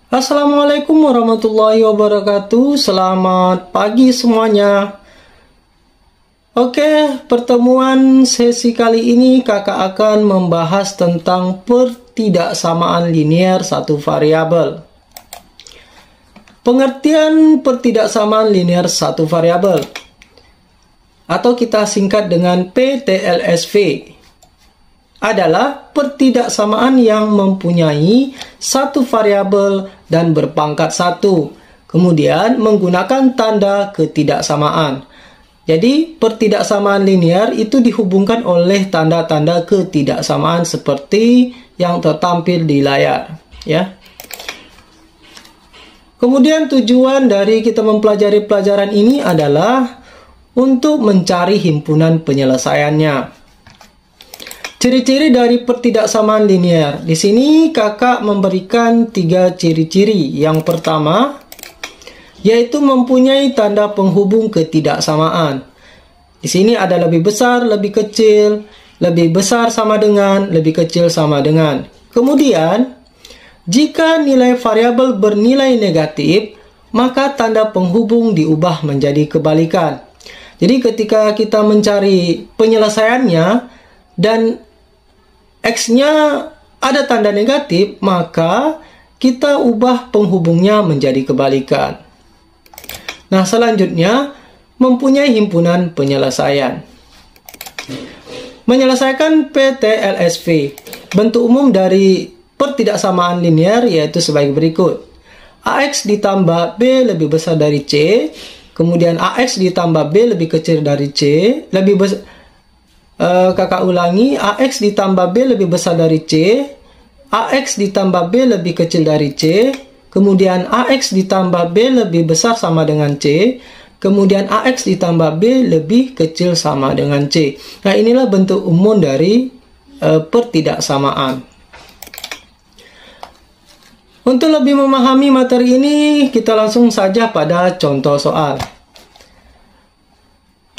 Assalamualaikum warahmatullahi wabarakatuh. Selamat pagi semuanya. Oke, pertemuan sesi kali ini kakak akan membahas tentang pertidaksamaan linear satu variabel. Pengertian pertidaksamaan linear satu variabel atau kita singkat dengan PTLSV adalah pertidaksamaan yang mempunyai satu variabel dan berpangkat 1, kemudian menggunakan tanda ketidaksamaan. Jadi, pertidaksamaan linear itu dihubungkan oleh tanda-tanda ketidaksamaan seperti yang tertampil di layar, ya. Kemudian tujuan dari kita mempelajari pelajaran ini adalah untuk mencari himpunan penyelesaiannya. Ciri-ciri dari pertidaksamaan linear. Di sini kakak memberikan 3 ciri-ciri. Yang pertama, yaitu mempunyai tanda penghubung ketidaksamaan. Di sini ada lebih besar, lebih kecil, lebih besar sama dengan, lebih kecil sama dengan. Kemudian, jika nilai variabel bernilai negatif, maka tanda penghubung diubah menjadi kebalikan. Jadi ketika kita mencari penyelesaiannya dan X-nya ada tanda negatif, maka kita ubah penghubungnya menjadi kebalikan. Nah, selanjutnya, mempunyai himpunan penyelesaian. Menyelesaikan PTLSV. Bentuk umum dari pertidaksamaan linear yaitu sebagai berikut. AX ditambah B lebih besar dari C, kemudian AX ditambah B lebih kecil dari C, kakak ulangi, AX ditambah B lebih besar dari C, AX ditambah B lebih kecil dari C, kemudian AX ditambah B lebih besar sama dengan C, kemudian AX ditambah B lebih kecil sama dengan C. Nah, inilah bentuk umum dari pertidaksamaan. Untuk lebih memahami materi ini, kita langsung saja pada contoh soal.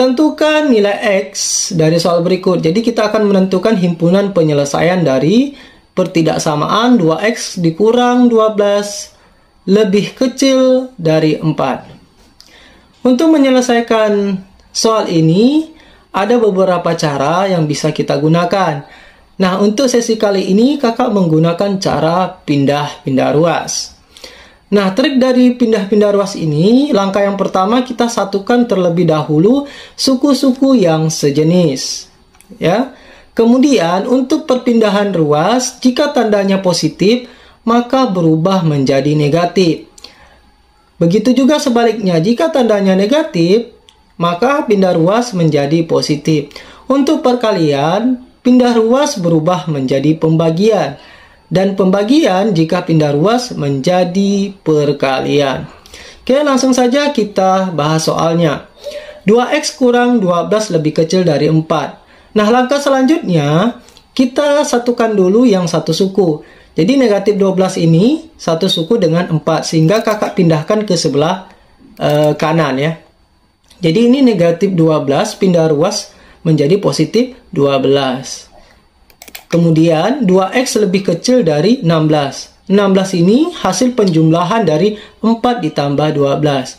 Tentukan nilai X dari soal berikut. Jadi kita akan menentukan himpunan penyelesaian dari pertidaksamaan 2X dikurang 12 lebih kecil dari 4. Untuk menyelesaikan soal ini, ada beberapa cara yang bisa kita gunakan. Nah, untuk sesi kali ini kakak menggunakan cara pindah-pindah ruas. Nah, trik dari pindah-pindah ruas ini, langkah yang pertama kita satukan terlebih dahulu suku-suku yang sejenis. Ya. Kemudian, untuk perpindahan ruas, jika tandanya positif, maka berubah menjadi negatif. Begitu juga sebaliknya, jika tandanya negatif, maka pindah ruas menjadi positif. Untuk perkalian, pindah ruas berubah menjadi pembagian. Dan pembagian jika pindah ruas menjadi perkalian. Oke, langsung saja kita bahas soalnya. 2X kurang 12 lebih kecil dari 4. Nah, langkah selanjutnya, kita satukan dulu yang satu suku. Jadi, negatif 12 ini satu suku dengan 4. Sehingga kakak pindahkan ke sebelah kanan ya. Jadi, ini negatif 12 pindah ruas menjadi positif 12. Kemudian 2X lebih kecil dari 16. 16 ini hasil penjumlahan dari 4 ditambah 12.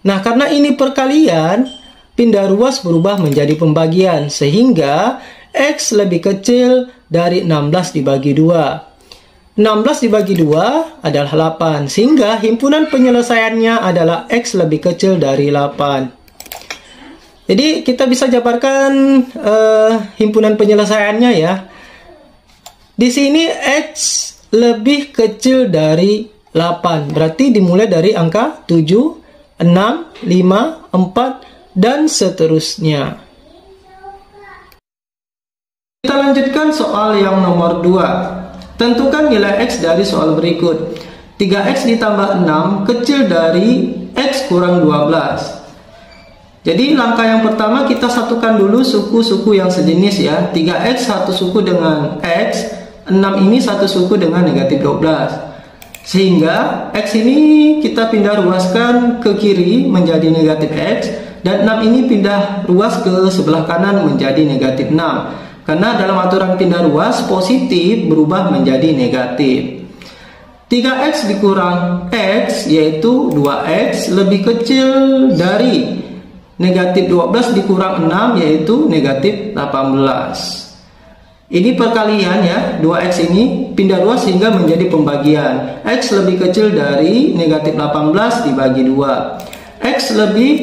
Nah, karena ini perkalian, pindah ruas berubah menjadi pembagian. Sehingga X lebih kecil dari 16 dibagi 2. 16 dibagi 2 adalah 8. Sehingga himpunan penyelesaiannya adalah X lebih kecil dari 8. Jadi, kita bisa jabarkan himpunan penyelesaiannya ya. Di sini X lebih kecil dari 8. Berarti dimulai dari angka 7, 6, 5, 4, dan seterusnya. Kita lanjutkan soal yang nomor 2. Tentukan nilai X dari soal berikut. 3X ditambah 6 kecil dari X kurang 12. Jadi langkah yang pertama kita satukan dulu suku-suku yang sejenis ya. 3X satu suku dengan X, 6 ini satu suku dengan negatif 12. Sehingga X ini kita pindah ruaskan ke kiri menjadi negatif X. Dan 6 ini pindah ruas ke sebelah kanan menjadi negatif 6. Karena dalam aturan pindah ruas, positif berubah menjadi negatif. 3x dikurang x yaitu 2x lebih kecil dari negatif 12 dikurang 6 yaitu negatif 18. Ini perkalian ya, 2x ini pindah ruas sehingga menjadi pembagian. X lebih kecil dari negatif 18 dibagi 2. X lebih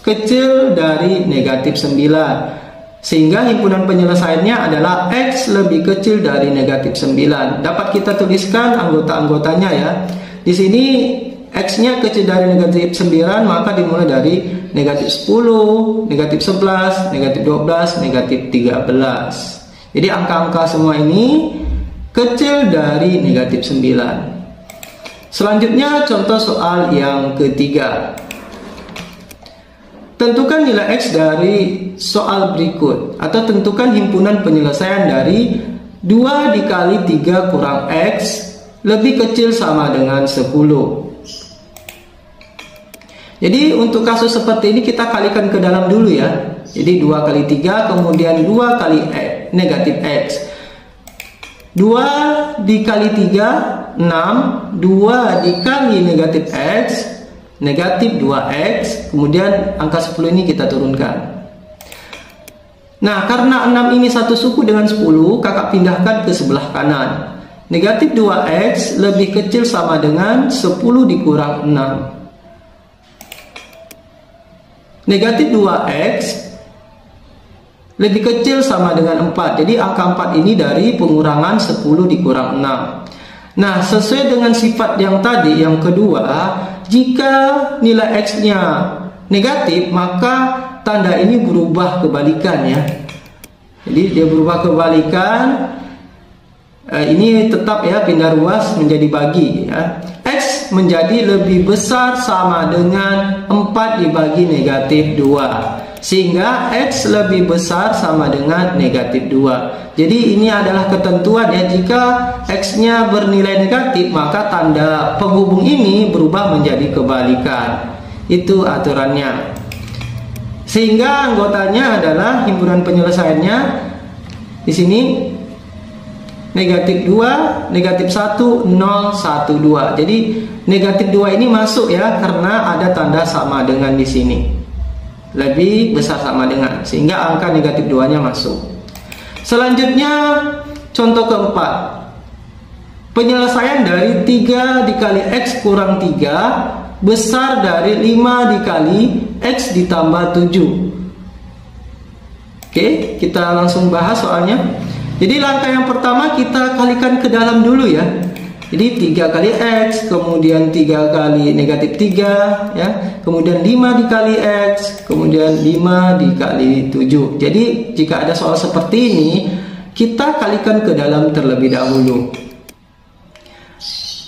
kecil dari negatif 9. Sehingga himpunan penyelesaiannya adalah X lebih kecil dari negatif 9. Dapat kita tuliskan anggota-anggotanya ya. Di sini X-nya kecil dari negatif 9, maka dimulai dari negatif 10, negatif 11, negatif 12, negatif 13. Jadi angka-angka semua ini kecil dari negatif 9. Selanjutnya contoh soal yang ketiga. Tentukan nilai X dari soal berikut, atau tentukan himpunan penyelesaian dari 2 dikali 3 kurang X lebih kecil sama dengan 10. Jadi untuk kasus seperti ini kita kalikan ke dalam dulu ya. Jadi 2 kali 3 kemudian 2 kali negatif X. 2 dikali 3 6, 2 dikali negatif X negatif 2x, kemudian angka 10 ini kita turunkan. Nah, karena 6 ini satu suku dengan 10, kakak pindahkan ke sebelah kanan. Negatif 2x lebih kecil sama dengan 10 dikurang 6. Negatif 2x lebih kecil sama dengan 4. Jadi angka 4 ini dari pengurangan 10 dikurang 6. Nah, sesuai dengan sifat yang tadi, yang kedua, jika nilai X-nya negatif, maka tanda ini berubah kebalikan ya. Jadi dia berubah kebalikan. Ini tetap ya, pindah ruas menjadi bagi ya. X menjadi lebih besar sama dengan 4 dibagi negatif 2. Sehingga X lebih besar sama dengan negatif 2. Jadi ini adalah ketentuan ya, jika X-nya bernilai negatif maka tanda penghubung ini berubah menjadi kebalikan. Itu aturannya. Sehingga anggotanya adalah himpunan penyelesaiannya di sini negatif 2, negatif 1, 0, 1, 2. Jadi negatif 2 ini masuk ya, karena ada tanda sama dengan di sini. Lebih besar sama dengan, sehingga angka negatif 2 nya masuk. Selanjutnya contoh keempat, penyelesaian dari 3 dikali X kurang 3 besar dari 5 dikali X ditambah 7. Oke, kita langsung bahas soalnya. Jadi langkah yang pertama kita kalikan ke dalam dulu ya. Jadi 3 kali X, kemudian 3 kali negatif 3 ya, kemudian 5 dikali X, kemudian 5 dikali 7. Jadi jika ada soal seperti ini, kita kalikan ke dalam terlebih dahulu.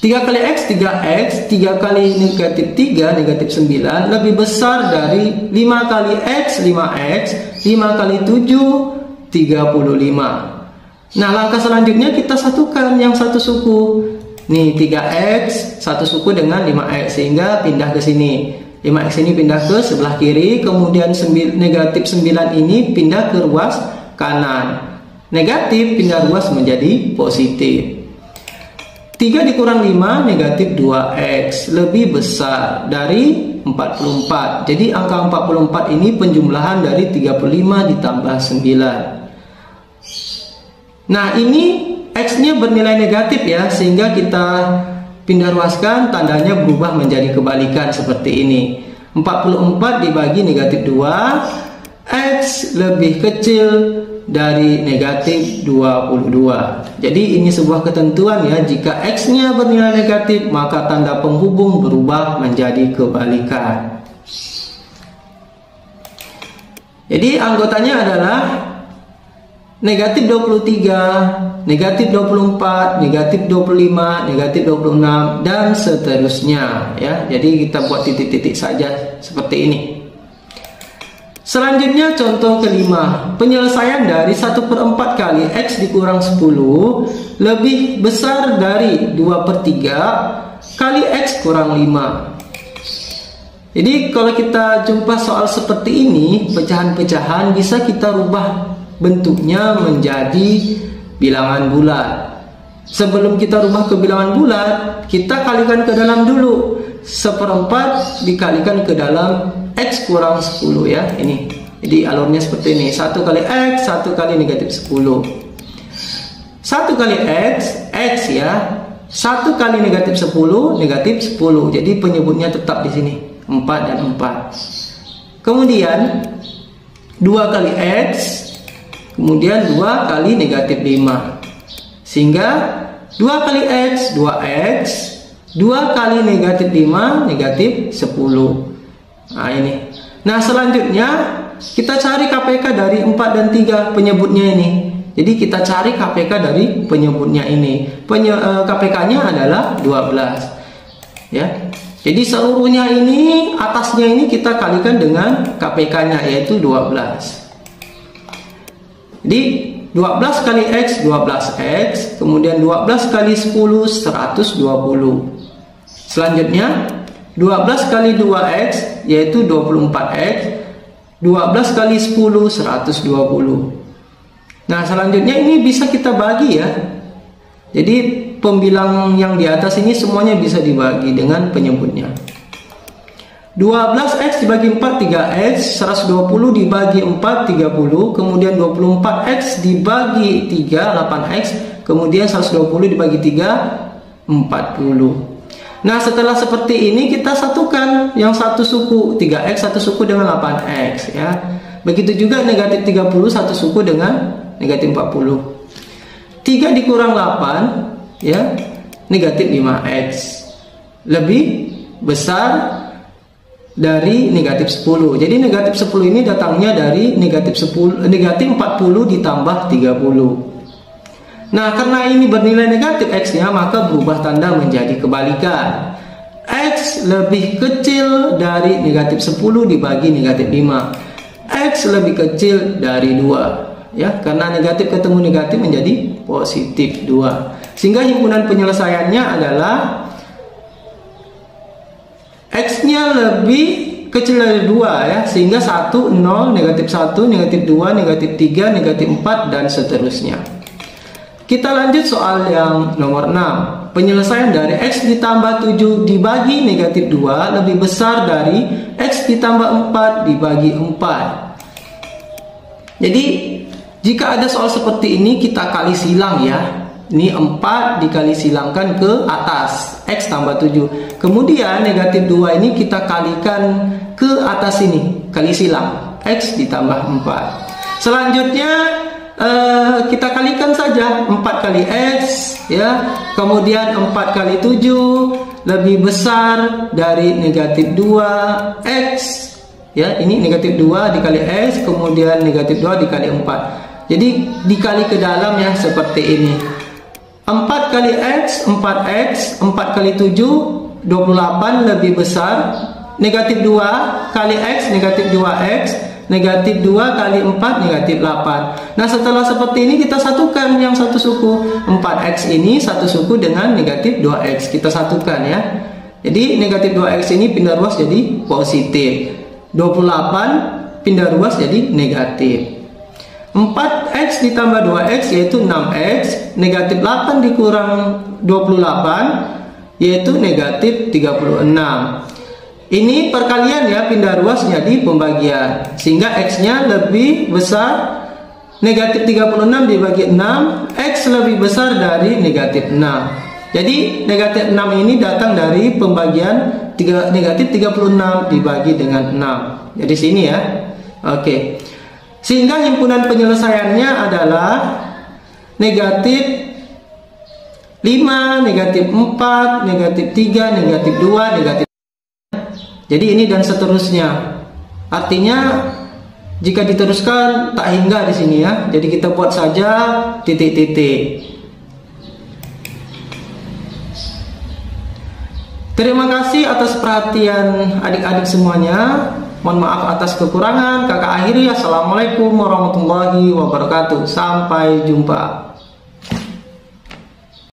3 kali X 3X, 3 kali negatif 3 negatif 9 lebih besar dari 5 kali X 5X, 5 kali 7 35. Nah, langkah selanjutnya kita satukan yang satu suku. Nih 3x satu suku dengan 5x, sehingga pindah ke sini. 5x ini pindah ke sebelah kiri, kemudian negatif 9 ini pindah ke ruas kanan. Negatif pindah ruas menjadi positif. 3 dikurang 5 negatif 2x lebih besar dari 44. Jadi angka 44 ini penjumlahan dari 35 ditambah 9. Nah, ini X-nya bernilai negatif ya, sehingga kita pindah ruaskan, tandanya berubah menjadi kebalikan seperti ini. 44 dibagi negatif 2, X lebih kecil dari negatif 22. Jadi ini sebuah ketentuan ya, jika X-nya bernilai negatif maka tanda penghubung berubah menjadi kebalikan. Jadi anggotanya adalah negatif 23, negatif 24, negatif 25, negatif 26, dan seterusnya ya. Jadi kita buat titik-titik saja seperti ini. Selanjutnya contoh kelima, penyelesaian dari 1/4 kali X dikurang 10 lebih besar dari 2/3 kali X kurang 5. Jadi kalau kita jumpa soal seperti ini, pecahan-pecahan bisa kita rubah bentuknya menjadi bilangan bulat. Sebelum kita rubah ke bilangan bulat, kita kalikan ke dalam dulu. 1/4 dikalikan ke dalam X kurang 10 ya. Ini. Jadi alurnya seperti ini. 1 kali X, 1 kali negatif 10. 1 kali X ya. 1 kali negatif 10, negatif 10. Jadi penyebutnya tetap di sini. 4 dan 4. Kemudian 2 kali X, kemudian 2 kali negatif 5. Sehingga 2 kali X, 2X, 2 kali negatif 5, negatif 10. Nah ini. Nah selanjutnya kita cari KPK dari 4 dan 3 penyebutnya ini. Jadi kita cari KPK dari penyebutnya ini. KPK-nya adalah 12. Ya. Jadi seluruhnya ini, atasnya ini kita kalikan dengan KPK-nya yaitu 12. Jadi 12 kali X, 12X. Kemudian 12 kali 10, 120. Selanjutnya 12 kali 2X yaitu 24X. 12 kali 10, 120. Nah selanjutnya ini bisa kita bagi ya. Jadi pembilang yang di atas ini semuanya bisa dibagi dengan penyebutnya. 12X dibagi 4, 3X. 120 dibagi 4, 30. Kemudian 24X dibagi 3, 8X. Kemudian 120 dibagi 3, 40. Nah setelah seperti ini kita satukan yang satu suku 3X satu suku dengan 8X ya. Begitu juga negatif 30 satu suku dengan negatif 40. 3 dikurang 8 ya, negatif 5X. Lebih besar dari negatif 10. Jadi negatif 10 ini datangnya dari negatif 40 ditambah 30. Nah, karena ini bernilai negatif X-nya, maka berubah tanda menjadi kebalikan. X lebih kecil dari negatif 10 dibagi negatif 5. X lebih kecil dari 2. Ya, karena negatif ketemu negatif menjadi positif 2. Sehingga himpunan penyelesaiannya adalah X-nya lebih kecil dari 2 ya. Sehingga 1, 0, negatif 1, negatif 2, negatif 3, negatif 4, dan seterusnya. Kita lanjut soal yang nomor 6. Penyelesaian dari X ditambah 7 dibagi negatif 2 lebih besar dari X ditambah 4 dibagi 4. Jadi jika ada soal seperti ini kita kali silang ya. Ini 4 dikali silangkan ke atas X tambah 7. Kemudian negatif 2 ini kita kalikan ke atas ini, kali silang X ditambah 4. Selanjutnya kita kalikan saja 4 kali X ya, kemudian 4 kali 7 lebih besar dari negatif 2X ya. Ini negatif 2 dikali X, kemudian negatif 2 dikali 4. Jadi dikali ke dalam ya seperti ini. 4 kali X, 4X, 4 kali 7 28 lebih besar negatif 2 kali X, negatif 2X, negatif 2 kali 4, negatif 8. Nah setelah seperti ini kita satukan yang satu suku. 4X ini satu suku dengan negatif 2X. Kita satukan ya. Jadi negatif 2X ini pindah ruas jadi positif. 28 pindah ruas jadi negatif. 4X ditambah 2X yaitu 6X. Negatif 8 dikurang 28 yaitu negatif 36. Ini perkalian ya, pindah ruas jadi pembagian. Sehingga X-nya lebih besar, negatif 36 dibagi 6, X lebih besar dari negatif 6. Jadi negatif 6 ini datang dari pembagian negatif 36 dibagi dengan 6. Jadi sini ya. Oke. Sehingga himpunan penyelesaiannya adalah negatif 5, negatif 4, negatif 3, negatif 2, negatif. Jadi ini dan seterusnya. Artinya jika diteruskan tak hingga di sini ya. Jadi kita buat saja titik-titik. Terima kasih atas perhatian adik-adik semuanya. Mohon maaf atas kekurangan. Kakak akhiri. Assalamualaikum warahmatullahi wabarakatuh. Sampai jumpa.